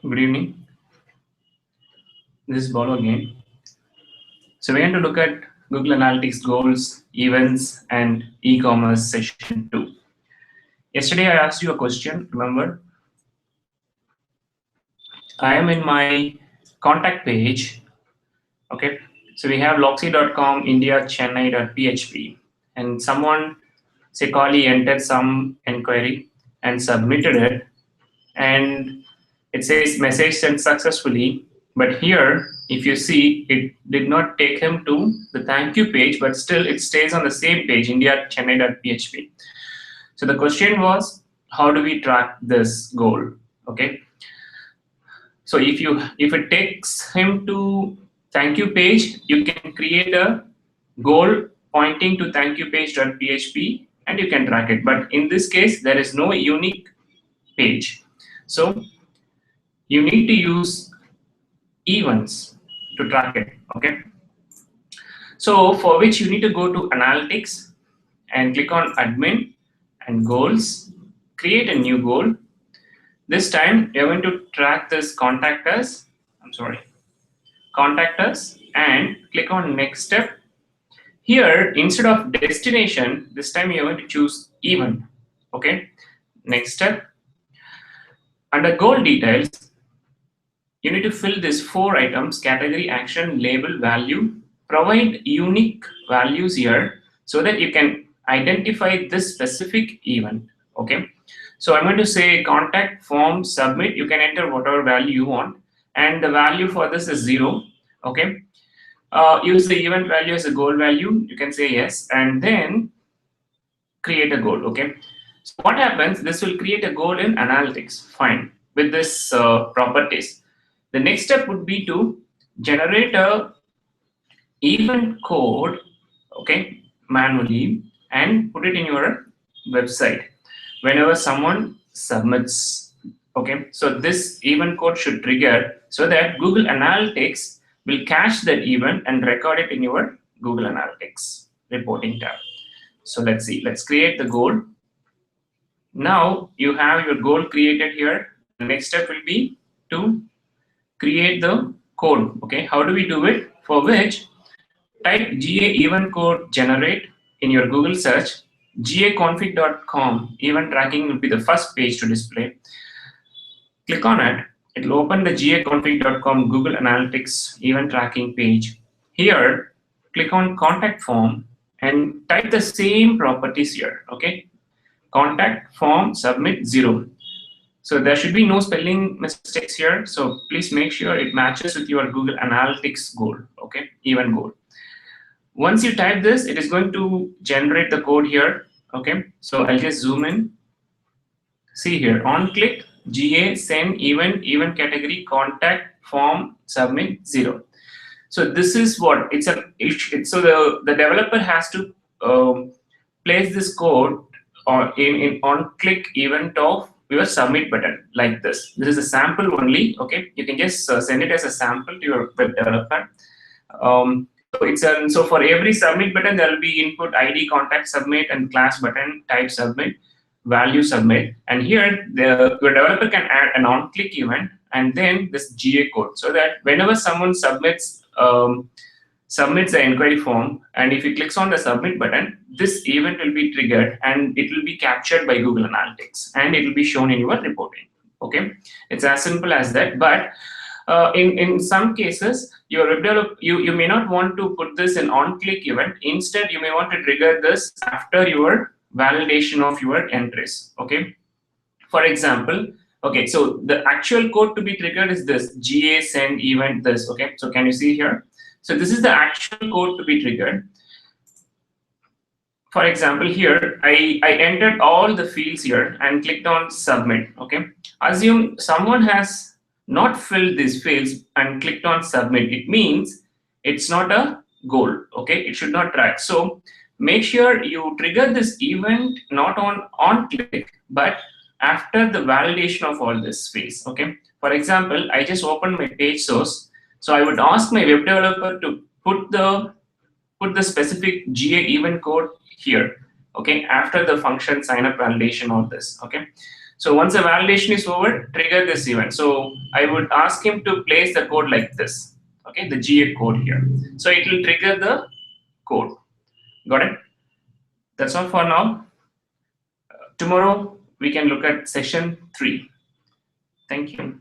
Good evening. This is Bolo again. So we're going to look at Google Analytics goals, events, and e-commerce session 2. Yesterday I asked you a question, remember? I am in my contact page. Okay. So we have loxy.com India Chennai.php, and someone, say Kali, entered some inquiry and submitted it, and it says message sent successfully. But here, if you see, it did not take him to the thank you page, but still it stays on the same page, India Chennai.php. So the question was, how do we track this goal? Okay. So if it takes him to thank you page, you can create a goal pointing to thank you page.php and you can track it. But in this case, there is no unique page. So you need to use events to track it. Okay. So for which you need to go to analytics and click on admin and goals, create a new goal. This time you're going to track this contact us, and click on next step. Here, instead of destination, this time you're going to choose event. Okay. Next step. Under goal details, you need to fill these 4 items: category, action, label, value. Provide unique values here so that you can identify this specific event. Okay. So I'm going to say contact form submit. You can enter whatever value you want, and the value for this is 0. Okay. Use the event value as a goal value. You can say yes, and then create a goal. Okay. So what happens? This will create a goal in analytics. Fine. With this properties. The next step would be to generate a event code, okay, manually, and put it in your website whenever someone submits. Okay, so this event code should trigger so that Google Analytics will cache that event and record it in your Google Analytics reporting tab. So let's see. Let's create the goal. Now you have your goal created here. The next step will be to create the code. Okay, how do we do it? For which, type GA event code generate in your Google search. gaconfig.com event tracking will be the first page to display. Click on it. It will open the gaconfig.com Google Analytics event tracking page. Here, click on contact form and type the same properties here. Okay, contact form submit 0. So there should be no spelling mistakes here. So please make sure it matches with your Google Analytics goal. Okay, event goal. Once you type this, it is going to generate the code here. Okay, so I'll just zoom in. See here, on click, GA, send, event category, contact, form, submit, 0. So this is what so the developer has to place this code in on click event of your submit button like this. This is a sample only. Okay, you can just send it as a sample to your web developer. So for every submit button there will be input ID, contact submit, and class button, type submit, value submit, and here your developer can add an on-click event and then this GA code, so that whenever someone submits the inquiry form, and if he clicks on the submit button, this event will be triggered and it will be captured by Google Analytics and it will be shown in your reporting. Okay, it's as simple as that. But in some cases, your web developer, you may not want to put this in on-click event. Instead, you may want to trigger this after your validation of your entries. Okay, for example, okay, so the actual code to be triggered is this GA send event this. Okay, so can you see here? So this is the actual code to be triggered. For example, here I entered all the fields here and clicked on submit. Okay, assume someone has not filled these fields and clicked on submit. It means it's not a goal. Okay, it should not track. So make sure you trigger this event not on click, but after the validation of all this phase. Okay, for example, I just opened my page source, so I would ask my web developer to put the specific GA event code here. Okay, after the function sign up validation of this. Okay, So once the validation is over, trigger this event. So I would ask him to place the code like this. Okay, the GA code here. So it will trigger the code. Got it? That's all for now. Tomorrow we can look at session 3. Thank you.